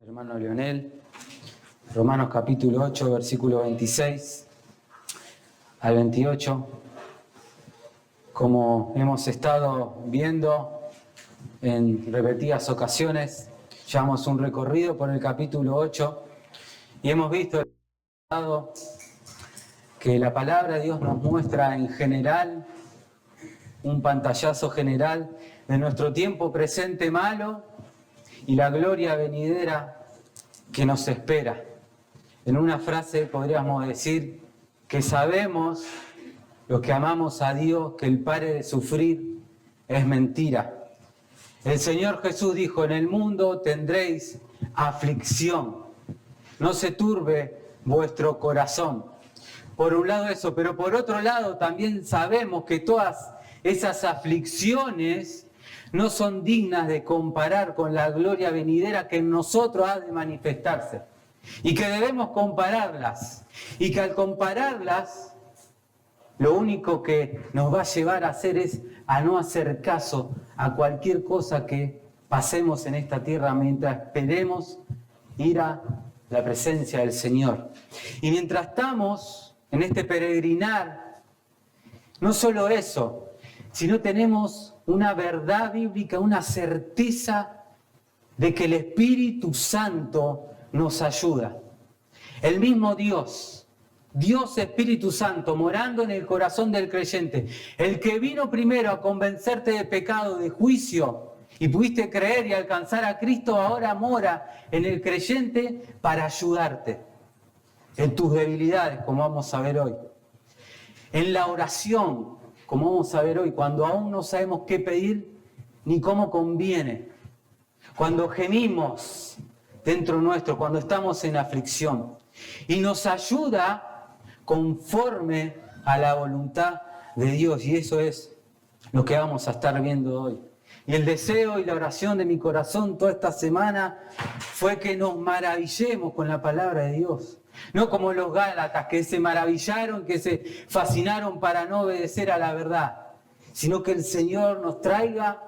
Hermano Leonel, Romanos capítulo 8, versículo 26 al 28. Como hemos estado viendo en repetidas ocasiones, llevamos un recorrido por el capítulo 8 y hemos visto que la palabra de Dios nos muestra en general, un pantallazo general de nuestro tiempo presente malo y la gloria venidera que nos espera. En una frase podríamos decir que sabemos, los que amamos a Dios, que el pare de sufrir es mentira. El Señor Jesús dijo: en el mundo tendréis aflicción, no se turbe vuestro corazón. Por un lado eso, pero por otro lado también sabemos que todas esas aflicciones no son dignas de comparar con la gloria venidera que en nosotros ha de manifestarse. Y que debemos compararlas. Y que al compararlas, lo único que nos va a llevar a hacer es a no hacer caso a cualquier cosa que pasemos en esta tierra mientras esperemos ir a la presencia del Señor. Y mientras estamos en este peregrinar, no solo eso, sino tenemos una verdad bíblica, una certeza de que el Espíritu Santo nos ayuda. El mismo Dios Espíritu Santo, morando en el corazón del creyente, el que vino primero a convencerte de pecado, de juicio, y pudiste creer y alcanzar a Cristo, ahora mora en el creyente para ayudarte en tus debilidades, como vamos a ver hoy. En la oración, como vamos a ver hoy, cuando aún no sabemos qué pedir ni cómo conviene. Cuando gemimos dentro nuestro, cuando estamos en aflicción. Y nos ayuda conforme a la voluntad de Dios. Y eso es lo que vamos a estar viendo hoy. Y el deseo y la oración de mi corazón toda esta semana fue que nos maravillemos con la palabra de Dios. No como los Gálatas que se maravillaron, que se fascinaron para no obedecer a la verdad, sino que el Señor nos traiga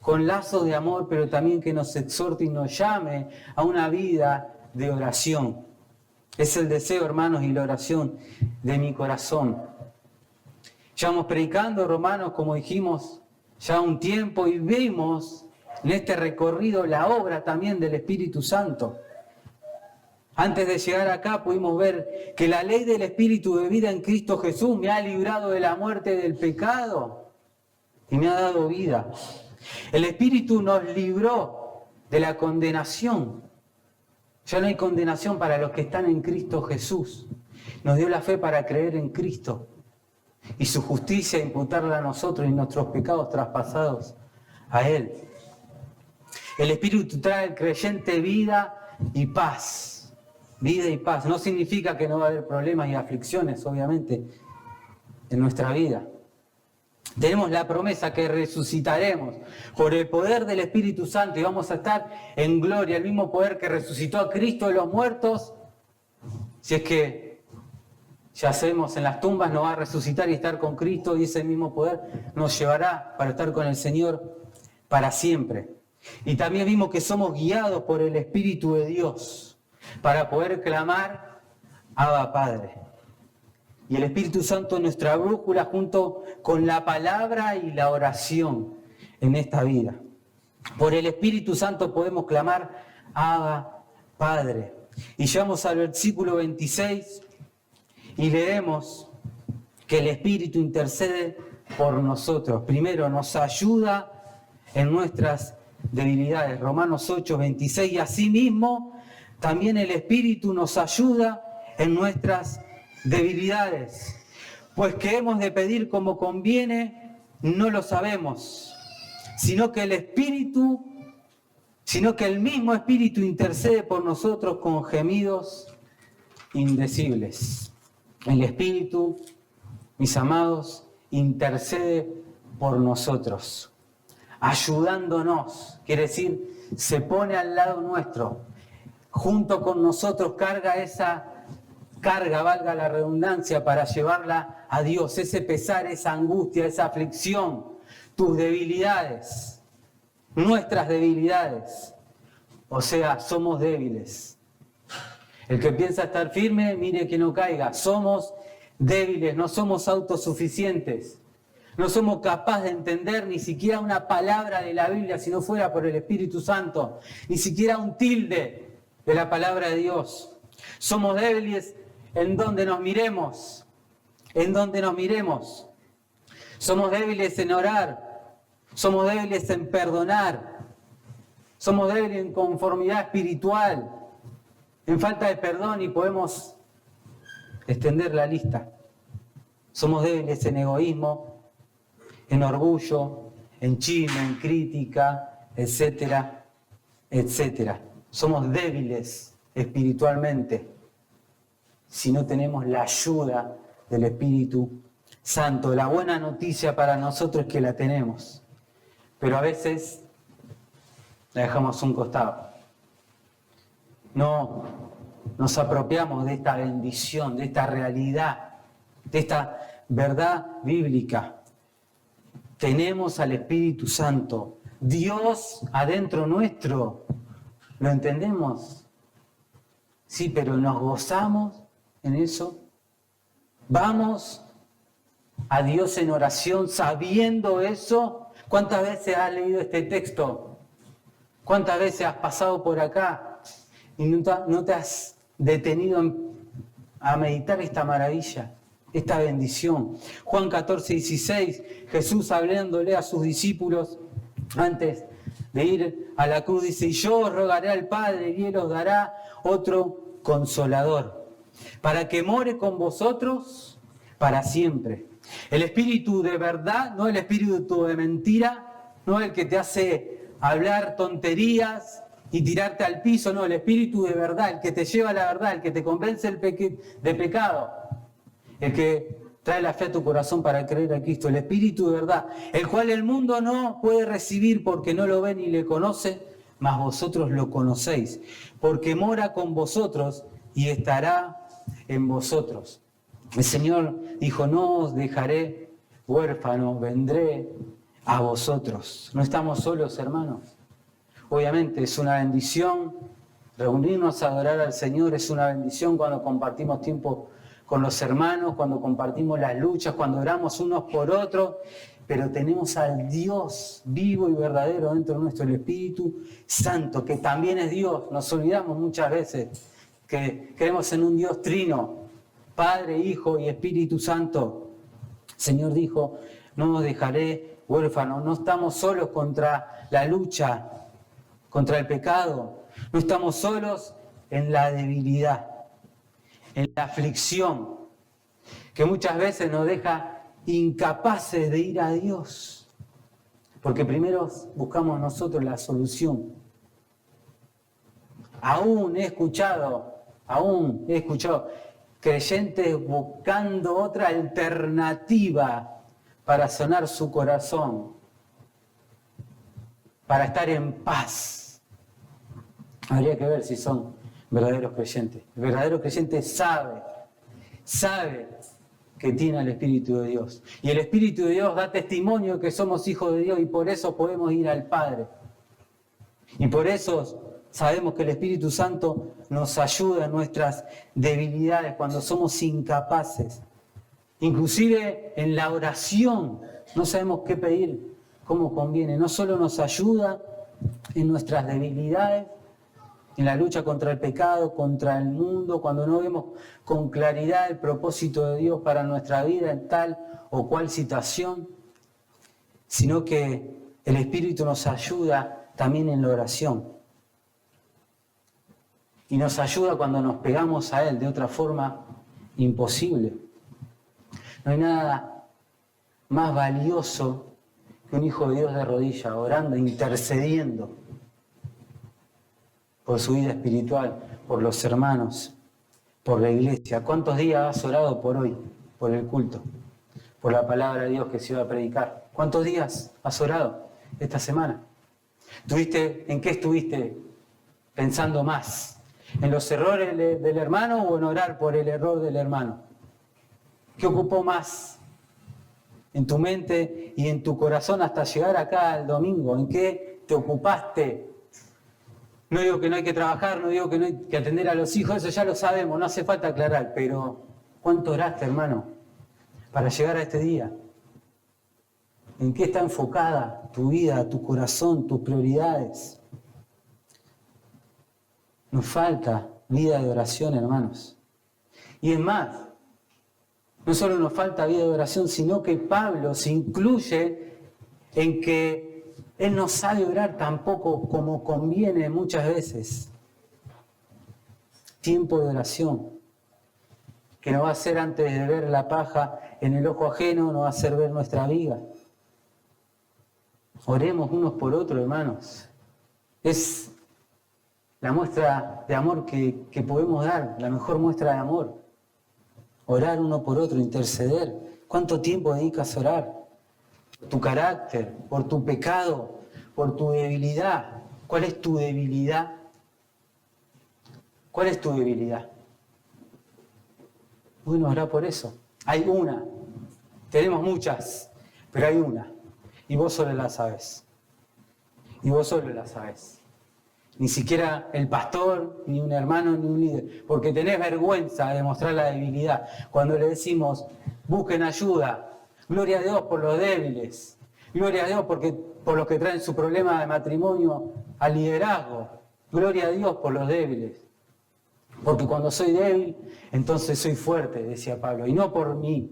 con lazos de amor, pero también que nos exhorte y nos llame a una vida de oración. Es el deseo, hermanos, y la oración de mi corazón. Llevamos predicando, Romanos, como dijimos, ya un tiempo, y vimos en este recorrido la obra también del Espíritu Santo. Antes de llegar acá pudimos ver que la ley del Espíritu de vida en Cristo Jesús me ha librado de la muerte del pecado y me ha dado vida. El Espíritu nos libró de la condenación. Ya no hay condenación para los que están en Cristo Jesús. Nos dio la fe para creer en Cristo y su justicia imputarla a nosotros y nuestros pecados traspasados a Él. El Espíritu trae al creyente vida y paz. Vida y paz. No significa que no va a haber problemas y aflicciones, obviamente, en nuestra vida. Tenemos la promesa que resucitaremos por el poder del Espíritu Santo y vamos a estar en gloria. El mismo poder que resucitó a Cristo de los muertos, si es que yacemos en las tumbas, nos va a resucitar y estar con Cristo, y ese mismo poder nos llevará para estar con el Señor para siempre. Y también vimos que somos guiados por el Espíritu de Dios para poder clamar: Abba, Padre. Y el Espíritu Santo es nuestra brújula junto con la palabra y la oración en esta vida. Por el Espíritu Santo podemos clamar: Abba, Padre. Y llegamos al versículo 26 y leemos que el Espíritu intercede por nosotros. Primero nos ayuda en nuestras debilidades. Romanos 8, 26. Y asimismo también el Espíritu nos ayuda en nuestras debilidades. Pues que hemos de pedir como conviene, no lo sabemos, sino que el mismo Espíritu intercede por nosotros con gemidos indecibles. El Espíritu, mis amados, intercede por nosotros, ayudándonos. Quiere decir, se pone al lado nuestro, junto con nosotros, carga esa carga, valga la redundancia, para llevarla a Dios, ese pesar, esa angustia, esa aflicción, tus debilidades, nuestras debilidades. O sea, somos débiles. El que piensa estar firme, mire que no caiga. Somos débiles, no somos autosuficientes. No somos capaces de entender ni siquiera una palabra de la Biblia si no fuera por el Espíritu Santo. Ni siquiera un tilde de la palabra de Dios. Somos débiles en donde nos miremos. En donde nos miremos. Somos débiles en orar. Somos débiles en perdonar. Somos débiles en conformidad espiritual. En falta de perdón, y podemos extender la lista. Somos débiles en egoísmo, en orgullo, en chisme, en crítica, etcétera, etcétera. Somos débiles espiritualmente si no tenemos la ayuda del Espíritu Santo. La buena noticia para nosotros es que la tenemos, pero a veces la dejamos a un costado. No nos apropiamos de esta bendición, de esta realidad, de esta verdad bíblica. Tenemos al Espíritu Santo, Dios adentro nuestro. ¿Lo entendemos? Sí, pero ¿nos gozamos en eso? ¿Vamos a Dios en oración sabiendo eso? ¿Cuántas veces has leído este texto? ¿Cuántas veces has pasado por acá y no te has detenido a meditar esta maravilla, esta bendición? Juan 14:16, Jesús hablándole a sus discípulos antes de ir a la cruz, dice: y yo rogaré al Padre y Él os dará otro Consolador, para que more con vosotros para siempre. El Espíritu de verdad, no el espíritu de mentira, no el que te hace hablar tonterías y tirarte al piso, no, el Espíritu de verdad, el que te lleva a la verdad, el que te convence de pecado, el que trae la fe a tu corazón para creer a Cristo, el Espíritu de verdad, el cual el mundo no puede recibir porque no lo ve ni le conoce, mas vosotros lo conocéis, porque mora con vosotros y estará en vosotros. El Señor dijo: no os dejaré huérfanos, vendré a vosotros. No estamos solos, hermanos. Obviamente es una bendición reunirnos a adorar al Señor, es una bendición cuando compartimos tiempo con los hermanos, cuando compartimos las luchas, cuando oramos unos por otros, pero tenemos al Dios vivo y verdadero dentro de nuestro, el Espíritu Santo, que también es Dios. Nos olvidamos muchas veces que creemos en un Dios trino, Padre, Hijo y Espíritu Santo. El Señor dijo: no os dejaré huérfanos. No estamos solos contra la lucha, contra el pecado. No estamos solos en la debilidad, en la aflicción, que muchas veces nos deja incapaces de ir a Dios, porque primero buscamos nosotros la solución. Aún he escuchado creyentes buscando otra alternativa para sanar su corazón, para estar en paz. Habría que ver si son verdaderos creyentes. El verdadero creyente sabe que tiene al Espíritu de Dios. Y el Espíritu de Dios da testimonio que somos hijos de Dios, y por eso podemos ir al Padre. Y por eso sabemos que el Espíritu Santo nos ayuda en nuestras debilidades, cuando somos incapaces. Inclusive en la oración no sabemos qué pedir, cómo conviene. No solo nos ayuda en nuestras debilidades, en la lucha contra el pecado, contra el mundo, cuando no vemos con claridad el propósito de Dios para nuestra vida en tal o cual situación, sino que el Espíritu nos ayuda también en la oración. Y nos ayuda cuando nos pegamos a Él de otra forma imposible. No hay nada más valioso que un hijo de Dios de rodillas, orando, intercediendo por su vida espiritual, por los hermanos, por la iglesia. ¿Cuántos días has orado por hoy, por el culto, por la palabra de Dios que se iba a predicar? ¿Cuántos días has orado esta semana? ¿En qué estuviste pensando más? ¿En los errores del hermano o en orar por el error del hermano? ¿Qué ocupó más en tu mente y en tu corazón hasta llegar acá el domingo? ¿En qué te ocupaste No digo que no hay que trabajar, no digo que no hay que atender a los hijos, eso ya lo sabemos, no hace falta aclarar, pero ¿cuánto oraste, hermano, para llegar a este día? ¿En qué está enfocada tu vida, tu corazón, tus prioridades? Nos falta vida de oración, hermanos. Y es más, no solo nos falta vida de oración, sino que Pablo se incluye en que él no sabe orar tampoco como conviene muchas veces. Tiempo de oración, que nos va a hacer antes de ver la paja en el ojo ajeno, nos va a hacer ver nuestra viga. Oremos unos por otros, hermanos. Es la muestra de amor que podemos dar, la mejor muestra de amor. Orar uno por otro, interceder. ¿Cuánto tiempo dedicas a orar? Por tu carácter, por tu pecado, por tu debilidad. ¿Cuál es tu debilidad? ¿Cuál es tu debilidad? Bueno, orá por eso. Hay una. Tenemos muchas, pero hay una. Y vos solo la sabés. Y vos solo la sabés. Ni siquiera el pastor, ni un hermano, ni un líder. Porque tenés vergüenza de mostrar la debilidad. Cuando le decimos, busquen ayuda. Gloria a Dios por los débiles. Gloria a Dios por los que traen su problema de matrimonio al liderazgo. Gloria a Dios por los débiles. Porque cuando soy débil, entonces soy fuerte, decía Pablo. Y no por mí,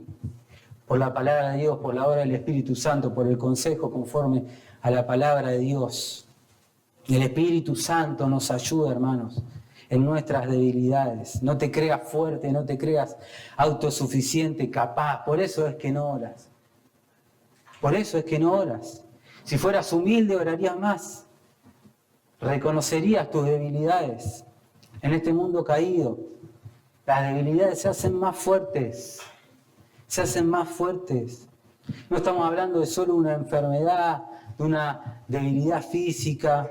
por la palabra de Dios, por la obra del Espíritu Santo, por el consejo conforme a la palabra de Dios. El Espíritu Santo nos ayuda, hermanos, en nuestras debilidades. No te creas fuerte, no te creas autosuficiente, capaz. Por eso es que no oras. Por eso es que no oras. Si fueras humilde, orarías más. Reconocerías tus debilidades. En este mundo caído, las debilidades se hacen más fuertes. Se hacen más fuertes. No estamos hablando de solo una enfermedad, de una debilidad física,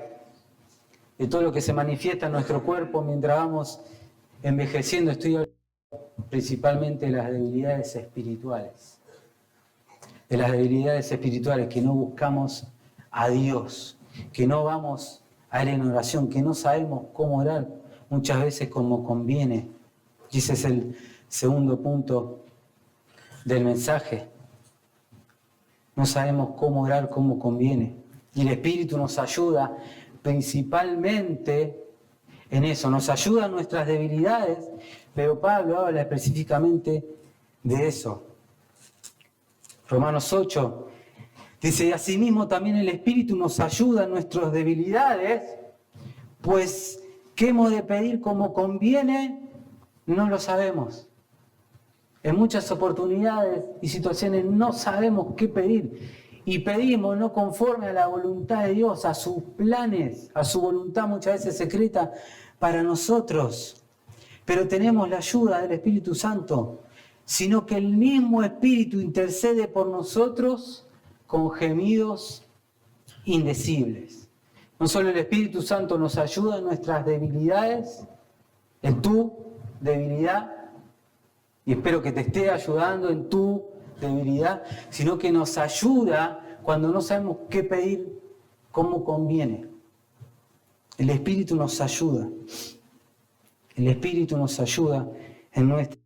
de todo lo que se manifiesta en nuestro cuerpo mientras vamos envejeciendo. Estoy hablando principalmente de las debilidades espirituales. De las debilidades espirituales, que no buscamos a Dios, que no vamos a Él en oración, que no sabemos cómo orar muchas veces como conviene. Y ese es el segundo punto del mensaje. No sabemos cómo orar como conviene. Y el Espíritu nos ayuda principalmente en eso. Nos ayuda en nuestras debilidades, pero Pablo habla específicamente de eso. Romanos 8 dice, y asimismo también el Espíritu nos ayuda en nuestras debilidades, pues ¿qué hemos de pedir como conviene? No lo sabemos. En muchas oportunidades y situaciones no sabemos qué pedir. Y pedimos no conforme a la voluntad de Dios, a sus planes, a su voluntad muchas veces secreta para nosotros. Pero tenemos la ayuda del Espíritu Santo, sino que el mismo Espíritu intercede por nosotros con gemidos indecibles. No solo el Espíritu Santo nos ayuda en nuestras debilidades, en tu debilidad, y espero que te esté ayudando en tu debilidad, sino que nos ayuda cuando no sabemos qué pedir, cómo conviene. El Espíritu nos ayuda. El Espíritu nos ayuda en nuestras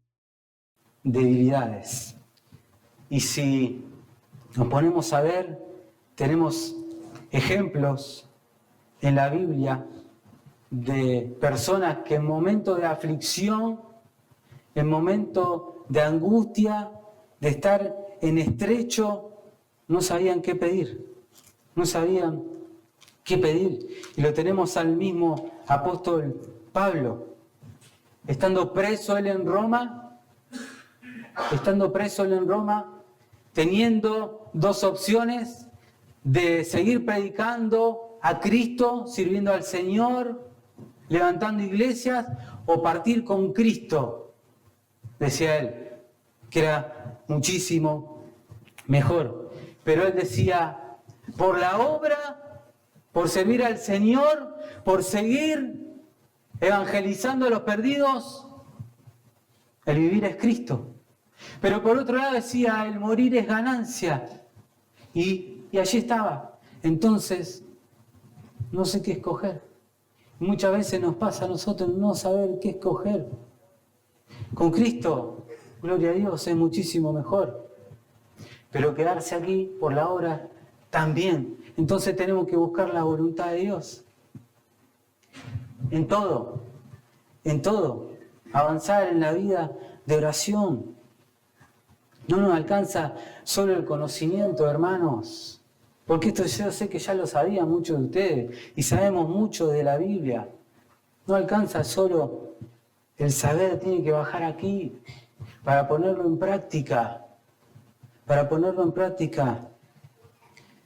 debilidades. Y si nos ponemos a ver, tenemos ejemplos en la Biblia de personas que en momentos de aflicción, en momentos de angustia, de estar en estrecho, no sabían qué pedir. No sabían qué pedir. Y lo tenemos al mismo apóstol Pablo. Estando preso él en Roma, teniendo dos opciones de seguir predicando a Cristo, sirviendo al Señor, levantando iglesias, o partir con Cristo, decía él, que era muchísimo mejor. Pero él decía, por la obra, por servir al Señor, por seguir evangelizando a los perdidos, el vivir es Cristo. Pero por otro lado decía, el morir es ganancia. Y allí estaba. Entonces, no sé qué escoger. Muchas veces nos pasa a nosotros no saber qué escoger. Con Cristo, gloria a Dios, es muchísimo mejor. Pero quedarse aquí por la obra también. Entonces tenemos que buscar la voluntad de Dios. En todo. Avanzar en la vida de oración. No nos alcanza solo el conocimiento, hermanos. Porque esto yo sé que ya lo sabían muchos de ustedes y sabemos mucho de la Biblia. No alcanza solo el saber, tiene que bajar aquí para ponerlo en práctica.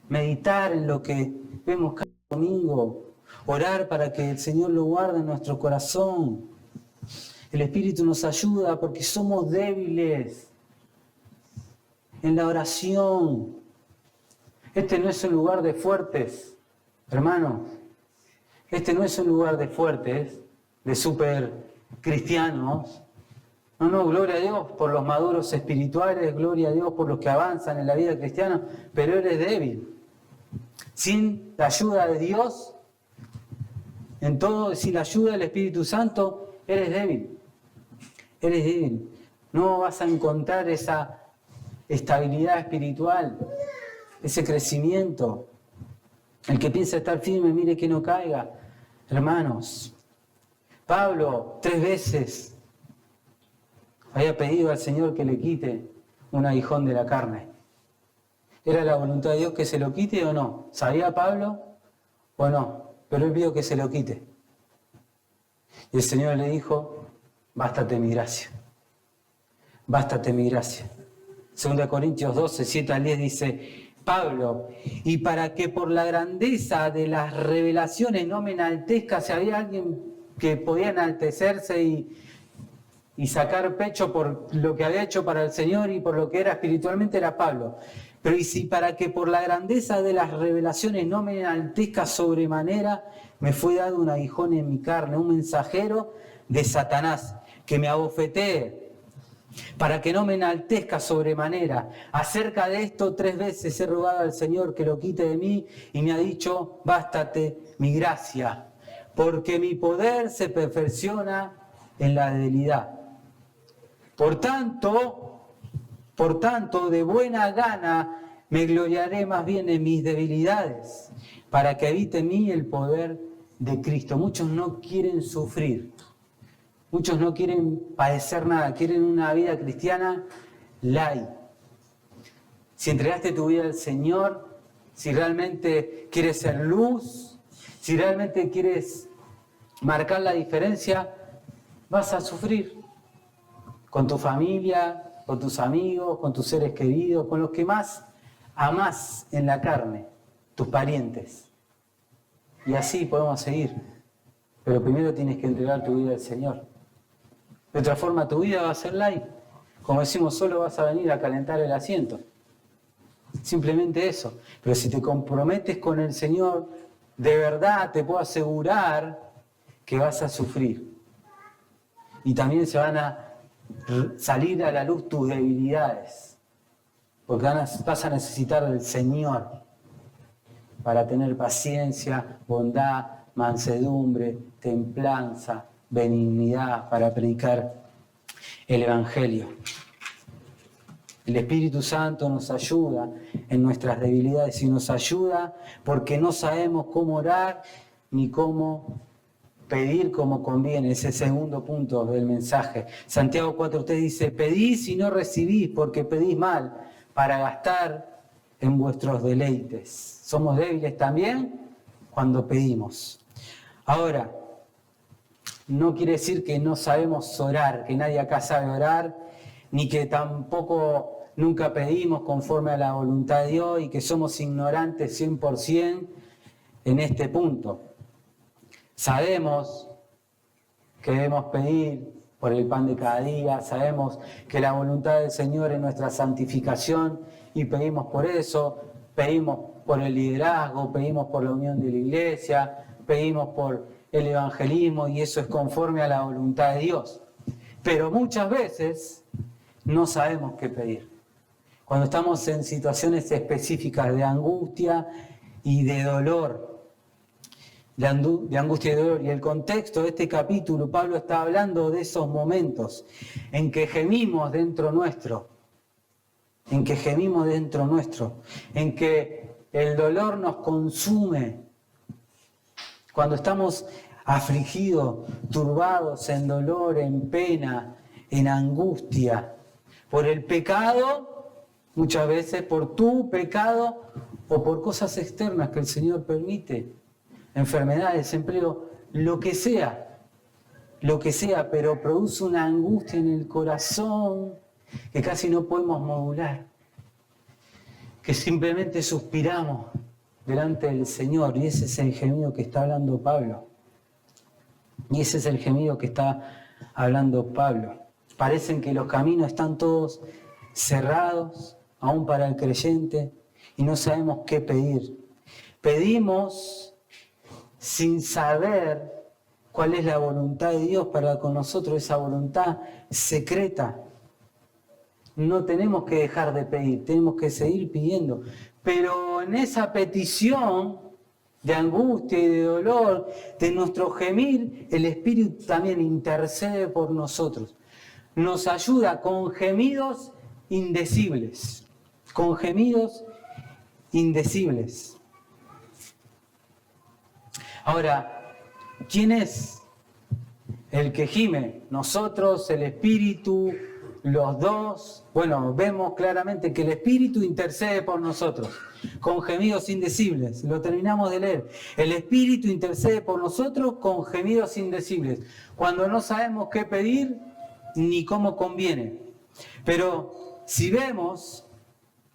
Meditar en lo que vemos cada domingo. Orar para que el Señor lo guarde en nuestro corazón. El Espíritu nos ayuda porque somos débiles en la oración. Este no es un lugar de fuertes, hermanos. Este no es un lugar de fuertes, de super cristianos. No, gloria a Dios por los maduros espirituales, gloria a Dios por los que avanzan en la vida cristiana, pero eres débil. Sin la ayuda de Dios, en todo, sin la ayuda del Espíritu Santo, eres débil. Eres débil. No vas a encontrar esa estabilidad espiritual, ese crecimiento. El que piensa estar firme, mire que no caiga. Hermanos, Pablo 3 veces había pedido al Señor que le quite un aguijón de la carne. ¿Era la voluntad de Dios que se lo quite o no? ¿Sabía Pablo o no? Pero él pidió que se lo quite. Y el Señor le dijo, bástate mi gracia. Bástate mi gracia. 2 Corintios 12, 7 al 10 dice, Pablo, y para que por la grandeza de las revelaciones no me enaltezca, si había alguien que podía enaltecerse y sacar pecho por lo que había hecho para el Señor y por lo que era espiritualmente, era Pablo. Pero y si para que por la grandeza de las revelaciones no me enaltezca sobremanera, me fue dado un aguijón en mi carne, un mensajero de Satanás, que me abofetee, para que no me enaltezca sobremanera. Acerca de esto 3 veces he rogado al Señor que lo quite de mí y me ha dicho, bástate mi gracia, porque mi poder se perfecciona en la debilidad. Por tanto, de buena gana me gloriaré más bien en mis debilidades, para que habite en mí el poder de Cristo. Muchos no quieren sufrir. Muchos no quieren padecer nada, quieren una vida cristiana light. Si entregaste tu vida al Señor, si realmente quieres ser luz, si realmente quieres marcar la diferencia, vas a sufrir con tu familia, con tus amigos, con tus seres queridos, con los que más amás en la carne, tus parientes. Y así podemos seguir. Pero primero tienes que entregar tu vida al Señor. De otra forma tu vida va a ser light. Como decimos, solo vas a venir a calentar el asiento. Simplemente eso. Pero si te comprometes con el Señor, de verdad te puedo asegurar que vas a sufrir. Y también se van a salir a la luz tus debilidades. Porque vas a necesitar del Señor para tener paciencia, bondad, mansedumbre, templanza, benignidad, para predicar el Evangelio. El Espíritu Santo nos ayuda en nuestras debilidades y nos ayuda porque no sabemos cómo orar ni cómo pedir como conviene. Ese segundo punto del mensaje. Santiago 4:3 dice, pedís y no recibís porque pedís mal para gastar en vuestros deleites. Somos débiles también cuando pedimos. Ahora, no quiere decir que no sabemos orar, que nadie acá sabe orar, ni que tampoco nunca pedimos conforme a la voluntad de Dios y que somos ignorantes 100% en este punto. Sabemos que debemos pedir por el pan de cada día, sabemos que la voluntad del Señor es nuestra santificación y pedimos por eso, pedimos por el liderazgo, pedimos por la unión de la iglesia, pedimos por el evangelismo y eso es conforme a la voluntad de Dios. Pero muchas veces no sabemos qué pedir. Cuando estamos en situaciones específicas de angustia y de dolor, de angustia y dolor. Y el contexto de este capítulo, Pablo está hablando de esos momentos en que gemimos dentro nuestro, en que el dolor nos consume, cuando estamos afligidos, turbados en dolor, en pena, en angustia, por el pecado, muchas veces por tu pecado o por cosas externas que el Señor permite, enfermedad, desempleo, lo que sea, pero produce una angustia en el corazón que casi no podemos modular, que simplemente suspiramos delante del Señor, y ese es el gemido que está hablando Pablo. Parecen que los caminos están todos cerrados, aún para el creyente, y no sabemos qué pedir. Pedimos sin saber cuál es la voluntad de Dios para con nosotros, esa voluntad secreta. No tenemos que dejar de pedir, tenemos que seguir pidiendo. Pero en esa petición de angustia y de dolor, de nuestro gemir, el Espíritu también intercede por nosotros. Nos ayuda con gemidos indecibles. Con gemidos indecibles. Ahora, ¿quién es el que gime? ¿Nosotros, el Espíritu, los dos? Bueno, vemos claramente que el Espíritu intercede por nosotros, con gemidos indecibles. Lo terminamos de leer. El Espíritu intercede por nosotros con gemidos indecibles, cuando no sabemos qué pedir ni cómo conviene. Pero si vemos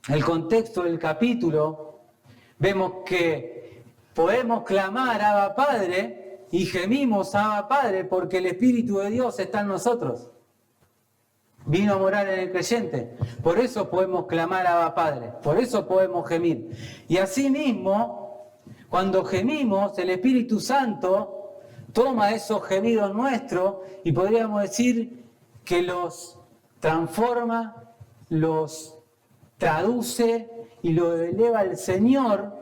el contexto del capítulo, vemos que podemos clamar Abba Padre y gemimos Abba Padre porque el Espíritu de Dios está en nosotros. Vino a morar en el creyente. Por eso podemos clamar Abba Padre. Por eso podemos gemir. Y asimismo, cuando gemimos, el Espíritu Santo toma esos gemidos nuestros y podríamos decir que los transforma, los traduce y lo eleva al Señor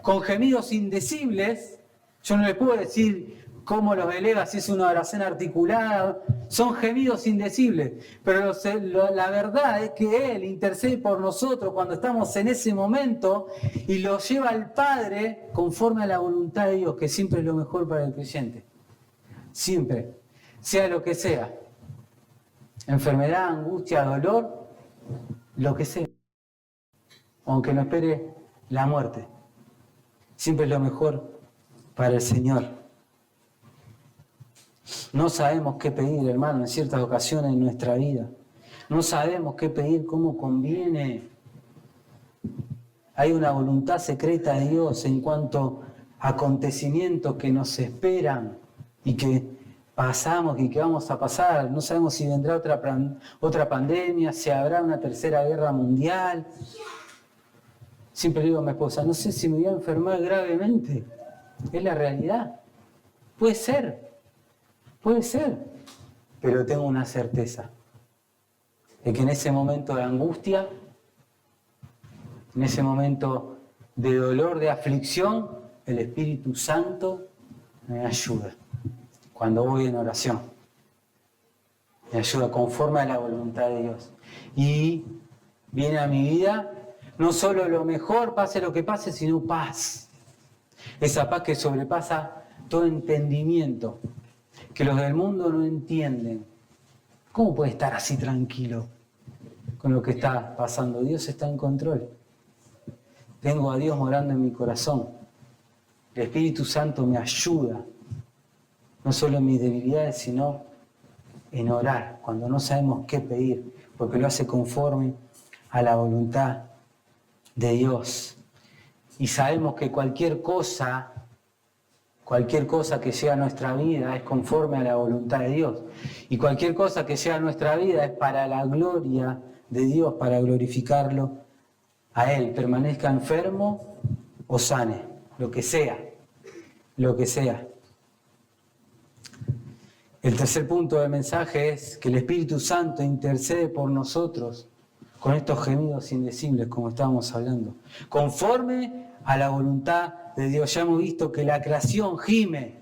con gemidos indecibles. Yo no le puedo decir cómo los eleva, si es una oración articulada, son gemidos indecibles, pero la verdad es que Él intercede por nosotros cuando estamos en ese momento y lo lleva al Padre conforme a la voluntad de Dios, que siempre es lo mejor para el creyente, siempre, sea lo que sea, enfermedad, angustia, dolor, lo que sea, aunque no espere la muerte, siempre es lo mejor para el Señor. No sabemos qué pedir, hermano, en ciertas ocasiones en nuestra vida. No sabemos qué pedir, cómo conviene. Hay una voluntad secreta de Dios en cuanto a acontecimientos que nos esperan y que pasamos y que vamos a pasar. No sabemos si vendrá otra pandemia, si habrá una tercera guerra mundial. Siempre le digo a mi esposa, no sé si me voy a enfermar gravemente. Es la realidad. Puede ser, pero tengo una certeza, de que en ese momento de angustia, en ese momento de dolor, de aflicción, el Espíritu Santo me ayuda. Cuando voy en oración, me ayuda conforme a la voluntad de Dios. Y viene a mi vida no solo lo mejor, pase lo que pase, sino paz. Esa paz que sobrepasa todo entendimiento, que los del mundo no entienden. ¿Cómo puede estar así tranquilo con lo que está pasando? Dios está en control. Tengo a Dios morando en mi corazón. El Espíritu Santo me ayuda, no solo en mis debilidades, sino en orar, cuando no sabemos qué pedir, porque lo hace conforme a la voluntad de Dios. Y sabemos que cualquier cosa que llega a nuestra vida es conforme a la voluntad de Dios. Y cualquier cosa que llega a nuestra vida es para la gloria de Dios, para glorificarlo a Él. Permanezca enfermo o sane, lo que sea. El tercer punto del mensaje es que el Espíritu Santo intercede por nosotros con estos gemidos indecibles, como estábamos hablando, conforme a la voluntad de Dios. Ya hemos visto que la creación gime,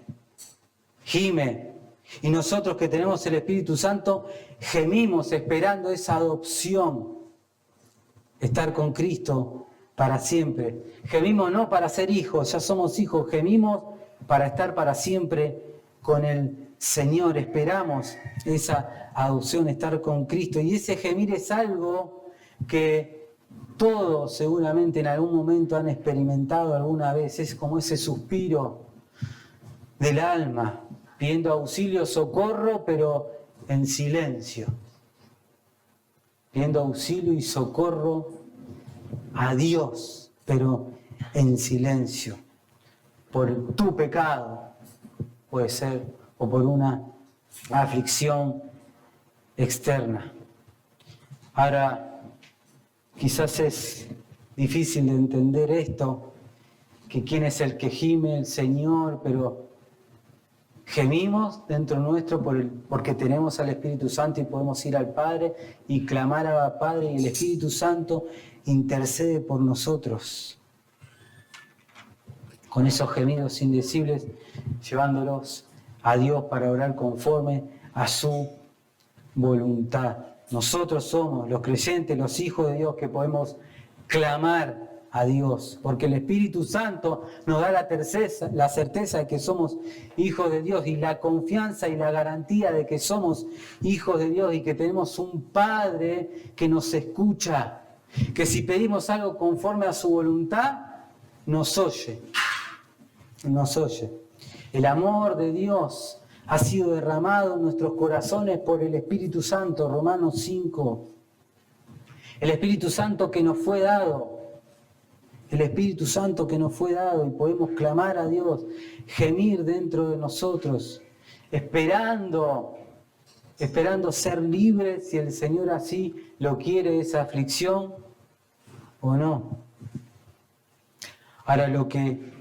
y nosotros que tenemos el Espíritu Santo gemimos esperando esa adopción, estar con Cristo para siempre. Gemimos no para ser hijos, ya somos hijos, gemimos para estar para siempre con el Señor. Esperamos esa adopción, estar con Cristo. Y ese gemir es algo que todos seguramente en algún momento han experimentado alguna vez. Es como ese suspiro del alma, pidiendo auxilio, socorro, pero en silencio. Pidiendo auxilio y socorro a Dios, pero en silencio. Por tu pecado, puede ser, o por una aflicción externa. Ahora, quizás es difícil de entender esto, que quién es el que gime, el Señor, pero gemimos dentro nuestro porque tenemos al Espíritu Santo y podemos ir al Padre y clamar al Padre, y el Espíritu Santo intercede por nosotros con esos gemidos indecibles, llevándolos a Dios para orar conforme a su voluntad. Nosotros somos los creyentes, los hijos de Dios, que podemos clamar a Dios, porque el Espíritu Santo nos da la certeza de que somos hijos de Dios, y la confianza y la garantía de que somos hijos de Dios y que tenemos un Padre que nos escucha, que si pedimos algo conforme a su voluntad, nos oye. El amor de Dios ha sido derramado en nuestros corazones por el Espíritu Santo, Romanos 5. El Espíritu Santo que nos fue dado. El Espíritu Santo que nos fue dado, y podemos clamar a Dios, gemir dentro de nosotros, esperando ser libres, si el Señor así lo quiere, de esa aflicción o no. Ahora, lo que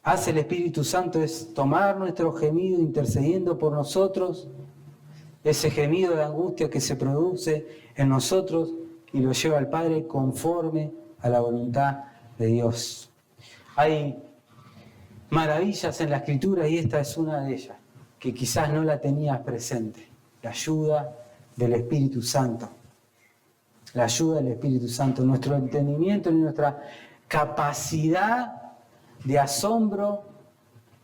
hace el Espíritu Santo es tomar nuestro gemido intercediendo por nosotros, ese gemido de angustia que se produce en nosotros, y lo lleva al Padre conforme a la voluntad de Dios. Hay maravillas en la Escritura, y esta es una de ellas, que quizás no la tenías presente: la ayuda del Espíritu Santo. La ayuda del Espíritu Santo. Nuestro entendimiento y nuestra capacidad de asombro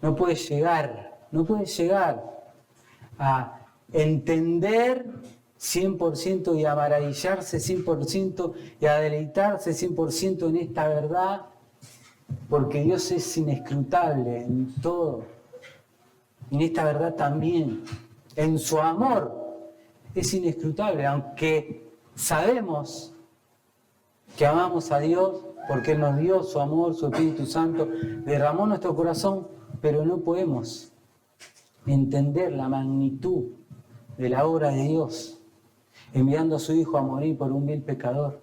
no puede llegar a entender 100% y a maravillarse 100% y a deleitarse 100% en esta verdad, porque Dios es inescrutable en todo. En esta verdad también, en su amor, es inescrutable, aunque sabemos que amamos a Dios porque Él nos dio su amor, su Espíritu Santo, derramó nuestro corazón, pero no podemos entender la magnitud de la obra de Dios, enviando a su Hijo a morir por un vil pecador,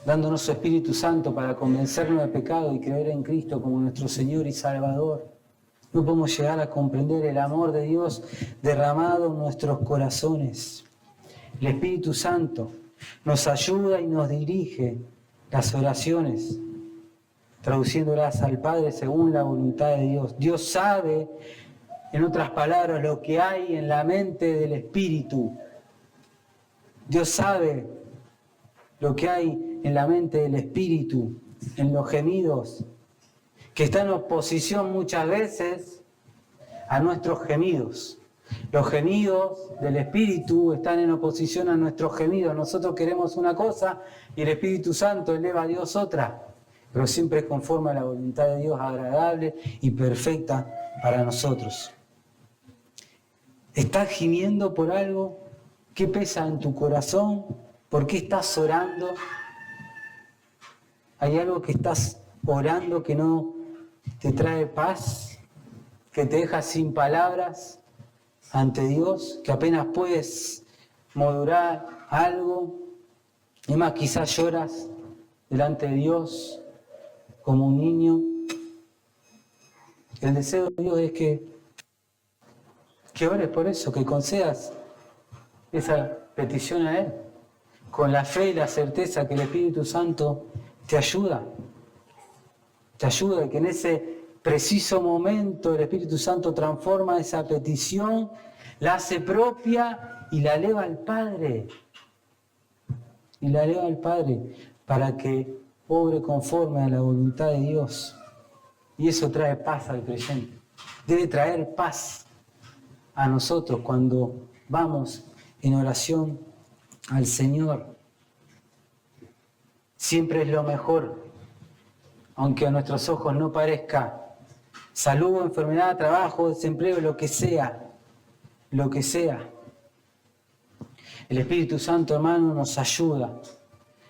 dándonos su Espíritu Santo para convencernos de pecado y creer en Cristo como nuestro Señor y Salvador. No podemos llegar a comprender el amor de Dios derramado en nuestros corazones. El Espíritu Santo nos ayuda y nos dirige las oraciones, traduciéndolas al Padre según la voluntad de Dios. Dios sabe, en otras palabras, lo que hay en la mente del Espíritu. Dios sabe lo que hay en la mente del Espíritu, en los gemidos, que están en oposición muchas veces a nuestros gemidos. Los gemidos del Espíritu están en oposición a nuestros gemidos. Nosotros queremos una cosa y el Espíritu Santo eleva a Dios otra, pero siempre es conforme a la voluntad de Dios, agradable y perfecta para nosotros. ¿Estás gimiendo por algo? ¿Qué pesa en tu corazón? ¿Por qué estás orando? ¿Hay algo que estás orando que no te trae paz? ¿Que te deja sin palabras ante Dios? ¿Que apenas puedes modular algo? Y más, quizás lloras delante de Dios como un niño. El deseo de Dios es que ores por eso, que concedas esa petición a Él, con la fe y la certeza que el Espíritu Santo te ayuda. Te ayuda y que en ese preciso momento el Espíritu Santo transforma esa petición, la hace propia y la eleva al Padre. Y la eleva al Padre para que obre conforme a la voluntad de Dios. Y eso trae paz al creyente. Debe traer paz a nosotros cuando vamos en oración al Señor. Siempre es lo mejor, aunque a nuestros ojos no parezca. Salud, enfermedad, trabajo, desempleo, lo que sea. Lo que sea. El Espíritu Santo, hermano, nos ayuda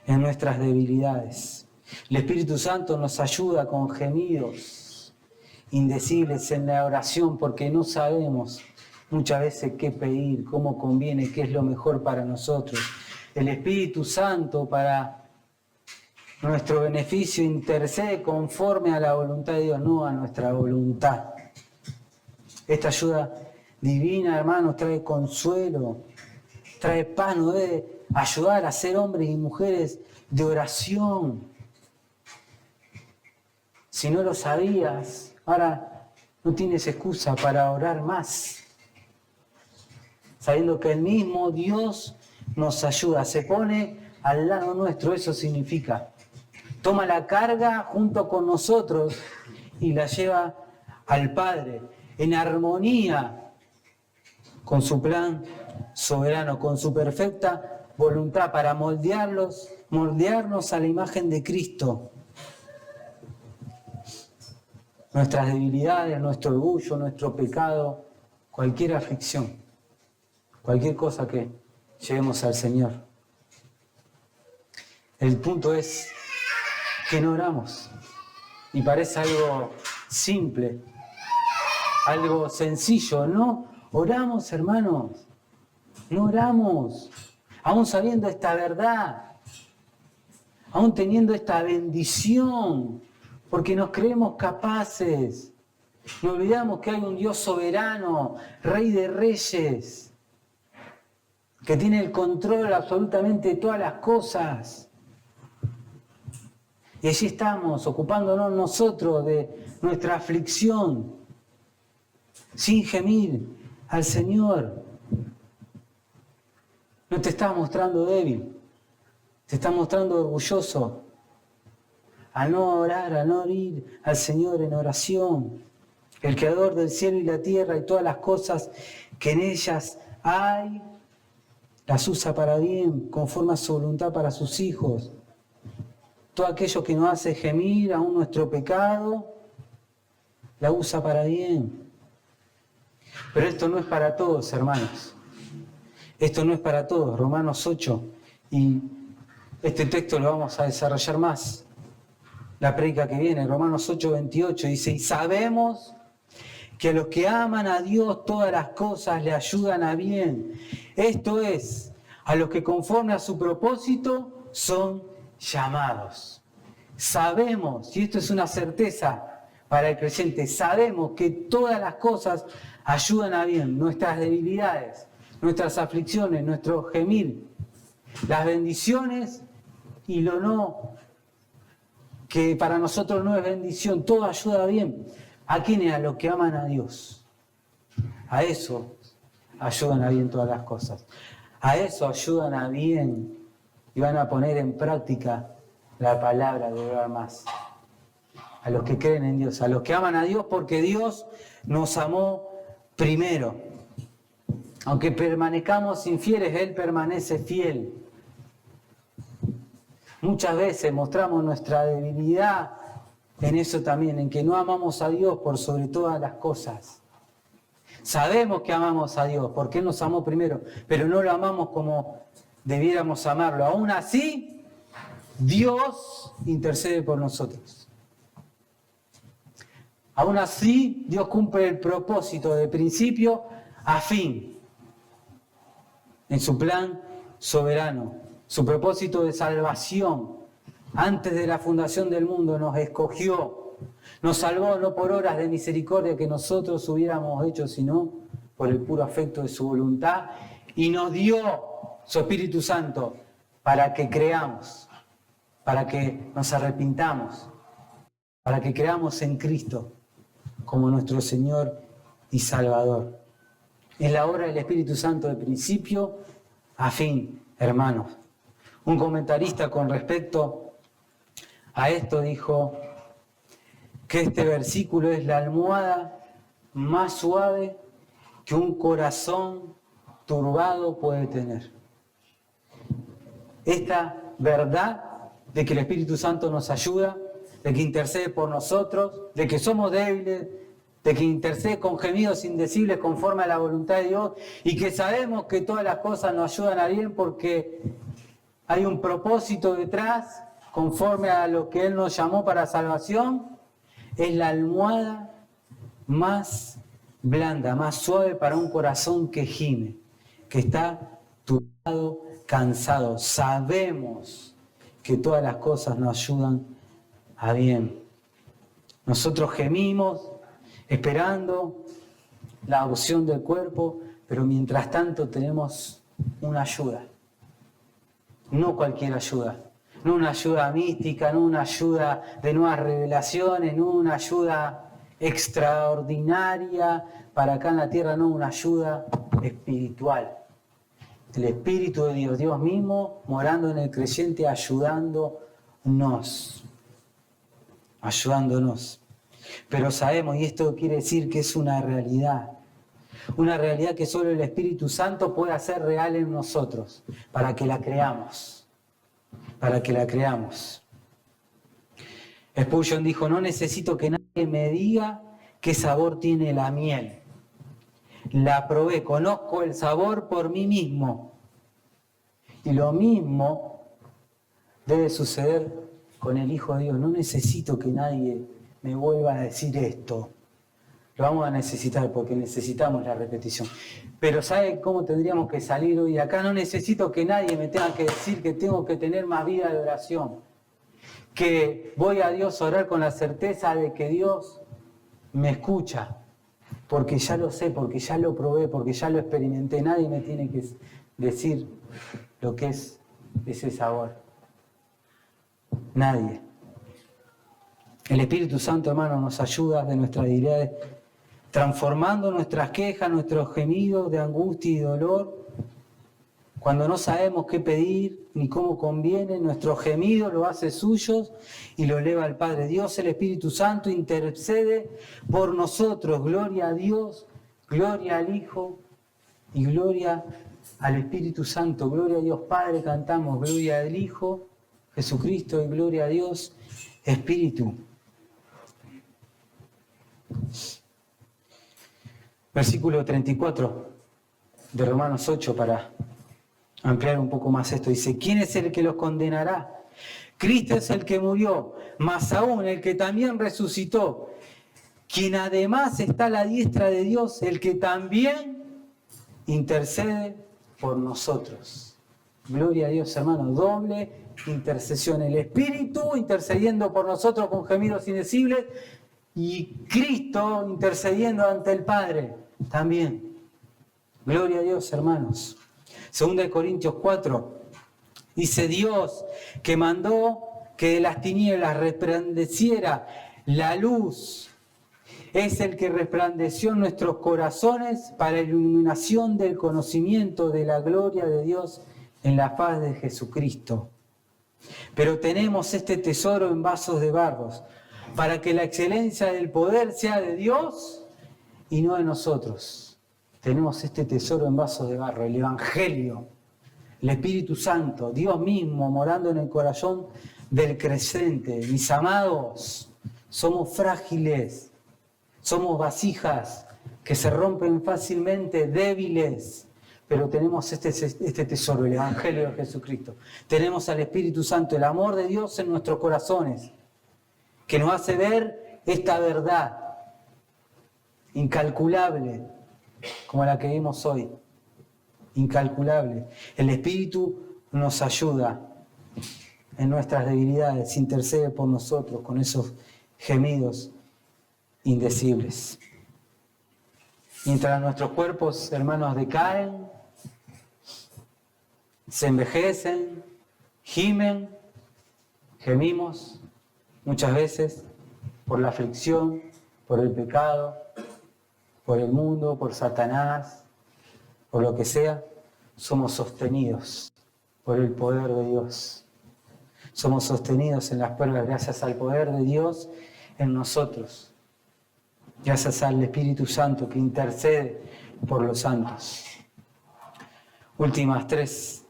en nuestras debilidades. El Espíritu Santo nos ayuda con gemidos indecibles en la oración porque no sabemos muchas veces qué pedir, cómo conviene, qué es lo mejor para nosotros. El Espíritu Santo para nuestro beneficio intercede conforme a la voluntad de Dios, no a nuestra voluntad. Esta ayuda divina, hermanos, trae consuelo, trae paz, nos debe ayudar a ser hombres y mujeres de oración. Si no lo sabías, ahora no tienes excusa para orar más. Sabiendo que el mismo Dios nos ayuda, se pone al lado nuestro, eso significa. Toma la carga junto con nosotros y la lleva al Padre, en armonía con su plan soberano, con su perfecta voluntad para moldearnos a la imagen de Cristo. Nuestras debilidades, nuestro orgullo, nuestro pecado, cualquier aflicción, cualquier cosa que llevemos al Señor. El punto es que no oramos. Y parece algo simple, algo sencillo. No oramos, hermanos. No oramos. Aún sabiendo esta verdad, aún teniendo esta bendición, porque nos creemos capaces. No olvidamos que hay un Dios soberano, Rey de Reyes, que tiene el control absolutamente de todas las cosas. Y allí estamos, ocupándonos nosotros de nuestra aflicción, sin gemir al Señor. No te estás mostrando débil, te estás mostrando orgulloso. A no orar, a no ir al Señor en oración. El Creador del cielo y la tierra y todas las cosas que en ellas hay, las usa para bien, conforme a su voluntad para sus hijos. Todo aquello que nos hace gemir, aún nuestro pecado, la usa para bien. Pero esto no es para todos, hermanos. Esto no es para todos. Romanos 8, y este texto lo vamos a desarrollar más. La prédica que viene, Romanos 8, 28, dice, y sabemos que a los que aman a Dios todas las cosas le ayudan a bien. Esto es, a los que conforme a su propósito son llamados. Sabemos, y esto es una certeza para el creyente, sabemos que todas las cosas ayudan a bien, nuestras debilidades, nuestras aflicciones, nuestro gemir, las bendiciones y lo no, que para nosotros no es bendición, todo ayuda bien. ¿A quiénes? A los que aman a Dios. A eso ayudan a bien todas las cosas. A eso ayudan a bien y van a poner en práctica la palabra de orar más. A los que creen en Dios, a los que aman a Dios porque Dios nos amó primero. Aunque permanezcamos infieles, Él permanece fiel. Muchas veces mostramos nuestra debilidad en eso también, en que no amamos a Dios por sobre todas las cosas. Sabemos que amamos a Dios porque Él nos amó primero, pero no lo amamos como debiéramos amarlo. Aún así, Dios intercede por nosotros. Aún así, Dios cumple el propósito de principio a fin en su plan soberano. Su propósito de salvación, antes de la fundación del mundo, nos escogió, nos salvó no por obras de misericordia que nosotros hubiéramos hecho, sino por el puro afecto de su voluntad, y nos dio su Espíritu Santo para que creamos, para que nos arrepintamos, para que creamos en Cristo como nuestro Señor y Salvador. Es la obra del Espíritu Santo de principio a fin, hermanos. Un comentarista con respecto a esto dijo que este versículo es la almohada más suave que un corazón turbado puede tener. Esta verdad de que el Espíritu Santo nos ayuda, de que intercede por nosotros, de que somos débiles, de que intercede con gemidos indecibles conforme a la voluntad de Dios y que sabemos que todas las cosas nos ayudan a bien porque hay un propósito detrás conforme a lo que Él nos llamó para salvación, es la almohada más blanda, más suave para un corazón que gime, que está turbado, cansado. Sabemos que todas las cosas nos ayudan a bien. Nosotros gemimos esperando la adopción del cuerpo, pero mientras tanto tenemos una ayuda. No cualquier ayuda. No una ayuda mística, no una ayuda de nuevas revelaciones, no una ayuda extraordinaria para acá en la tierra, no, una ayuda espiritual. El Espíritu de Dios, Dios mismo, morando en el creyente, ayudándonos. Pero sabemos, y esto quiere decir que es una realidad que solo el Espíritu Santo puede hacer real en nosotros, para que la creamos. Spurgeon dijo, no necesito que nadie me diga qué sabor tiene la miel. La probé, conozco el sabor por mí mismo. Y lo mismo debe suceder con el Hijo de Dios. No necesito que nadie me vuelva a decir esto. Lo vamos a necesitar porque necesitamos la repetición. Pero ¿sabe cómo tendríamos que salir hoy de acá? No necesito que nadie me tenga que decir que tengo que tener más vida de oración. Que voy a Dios a orar con la certeza de que Dios me escucha. Porque ya lo sé, porque ya lo probé, porque ya lo experimenté. Nadie me tiene que decir lo que es ese sabor. Nadie. El Espíritu Santo, hermano, nos ayuda de nuestras debilidades, transformando nuestras quejas, nuestros gemidos de angustia y dolor. Cuando no sabemos qué pedir ni cómo conviene, nuestros gemidos lo hace suyos y lo eleva al Padre. Dios, el Espíritu Santo, intercede por nosotros. Gloria a Dios, gloria al Hijo y gloria al Espíritu Santo. Gloria a Dios Padre, cantamos, gloria al Hijo, Jesucristo, y gloria a Dios, Espíritu. Versículo 34 de Romanos 8 para ampliar un poco más esto. Dice, ¿quién es el que los condenará? Cristo es el que murió, más aún el que también resucitó, quien además está a la diestra de Dios, el que también intercede por nosotros. Gloria a Dios, hermano, doble intercesión. El Espíritu intercediendo por nosotros con gemidos indecibles y Cristo intercediendo ante el Padre también. Gloria a Dios, hermanos. 2 Corintios 4 dice, Dios que mandó que de las tinieblas resplandeciera la luz, es el que resplandeció en nuestros corazones para la iluminación del conocimiento de la gloria de Dios en la faz de Jesucristo. Pero tenemos este tesoro en vasos de barro, para que la excelencia del poder sea de Dios y no de nosotros. Tenemos este tesoro en vasos de barro, el Evangelio, el Espíritu Santo, Dios mismo morando en el corazón del creyente. Mis amados, somos frágiles, somos vasijas que se rompen fácilmente, débiles, pero tenemos este tesoro, el Evangelio de Jesucristo. Tenemos al Espíritu Santo, el amor de Dios en nuestros corazones, que nos hace ver esta verdad incalculable, como la que vimos hoy. Incalculable. El Espíritu nos ayuda en nuestras debilidades, intercede por nosotros con esos gemidos indecibles. Mientras nuestros cuerpos, hermanos, decaen, se envejecen, gemimos muchas veces por la aflicción, por el pecado, por el mundo, por Satanás, por lo que sea. Somos sostenidos por el poder de Dios. Somos sostenidos en las pruebas gracias al poder de Dios en nosotros. Gracias al Espíritu Santo que intercede por los santos. Últimas 3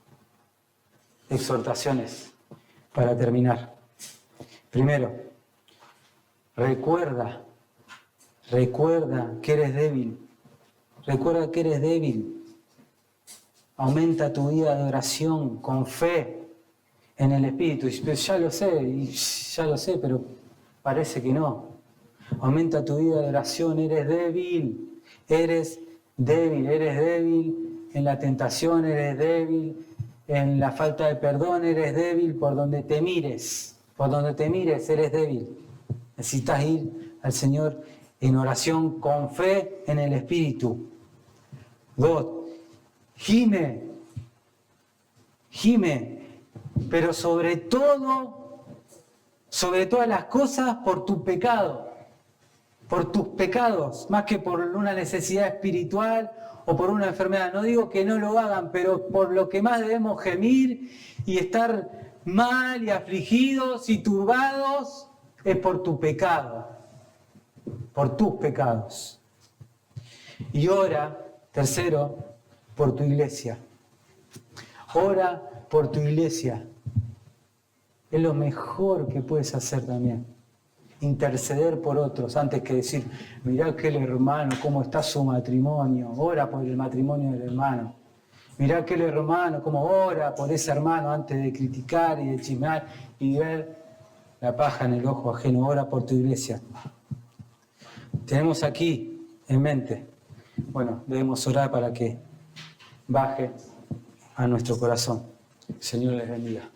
exhortaciones para terminar. Primero, recuerda que eres débil. Recuerda que eres débil. Aumenta tu vida de oración con fe en el Espíritu. Ya lo sé, pero parece que no. Aumenta tu vida de oración, eres débil en la tentación, eres débil en la falta de perdón, eres débil por donde te mires, eres débil. Necesitas ir al Señor en oración con fe en el Espíritu. 2, gime, pero sobre todas las cosas por tu pecado, por tus pecados, más que por una necesidad espiritual o por una enfermedad. No digo que no lo hagan, pero por lo que más debemos gemir y estar mal y afligidos y turbados es por tu pecado, por tus pecados. Y ora, tercero, por tu iglesia. Ora por tu iglesia. Es lo mejor que puedes hacer también. Interceder por otros antes que decir, mirá aquel hermano, cómo está su matrimonio. Ora por el matrimonio del hermano. Mirá aquel hermano, cómo ora por ese hermano antes de criticar y de chismear y ver la paja en el ojo ajeno. Ora por tu iglesia. Tenemos aquí en mente, debemos orar para que baje a nuestro corazón. El Señor les bendiga.